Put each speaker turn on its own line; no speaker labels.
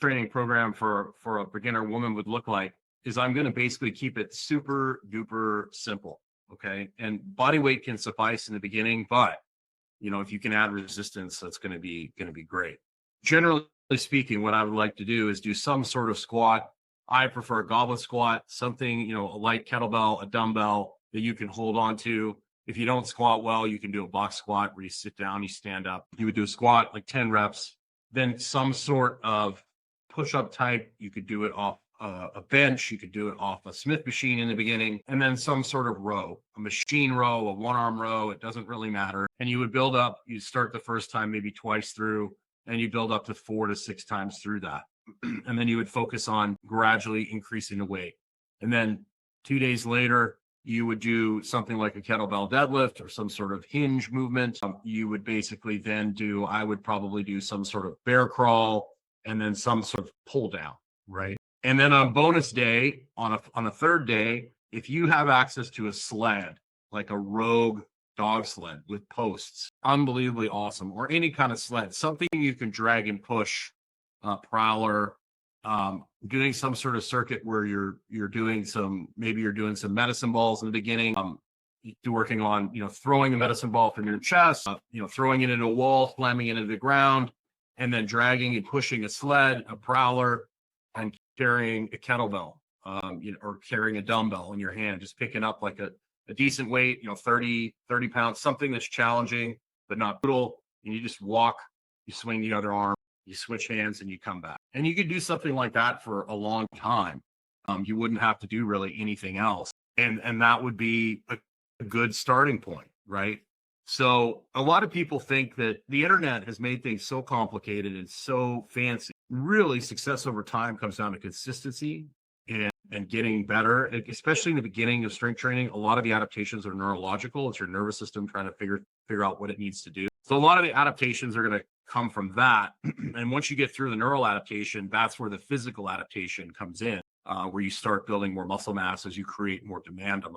training program for a beginner woman would look like is I'm going to basically keep it super duper simple. Okay. And body weight can suffice in the beginning, but if you can add resistance, that's going to be great. Generally speaking, what I would like to do is do some sort of squat. I prefer a goblet squat, something, a light kettlebell, a dumbbell that you can hold on to. If you don't squat well, you can do a box squat where you sit down, you stand up. You would do a squat like 10 reps, then some sort of push-up type. You could do it off a bench. You could do it off a Smith machine in the beginning, and then some sort of row, a machine row, a one-arm row. It doesn't really matter. And you would build up. You start the first time maybe twice through, and you build up to 4 to 6 times through that. And then you would focus on gradually increasing the weight. And then 2 days later, you would do something like a kettlebell deadlift or some sort of hinge movement. You would basically then I would probably do some sort of bear crawl and then some sort of pull down, right? And then on bonus day, on a third day, if you have access to a sled, like a Rogue dog sled with posts, unbelievably awesome, or any kind of sled, something you can drag and push, prowler, doing some sort of circuit where you're doing some medicine balls in the beginning, working on, throwing the medicine ball from your chest, throwing it into a wall, slamming it into the ground, and then dragging and pushing a sled, a prowler, and carrying a kettlebell, or carrying a dumbbell in your hand, just picking up like a decent weight, 30 pounds, something that's challenging, but not brutal. And you just walk, you swing the other arm, you switch hands, and you come back. And you could do something like that for a long time. You wouldn't have to do really anything else. And that would be a good starting point, right? So a lot of people think that the internet has made things so complicated and so fancy. Really, success over time comes down to consistency and getting better, especially in the beginning of strength training. A lot of the adaptations are neurological. It's your nervous system trying to figure out what it needs to do. So a lot of the adaptations are going to come from that. And once you get through the neural adaptation, that's where the physical adaptation comes in, where you start building more muscle mass as you create more demand on the body.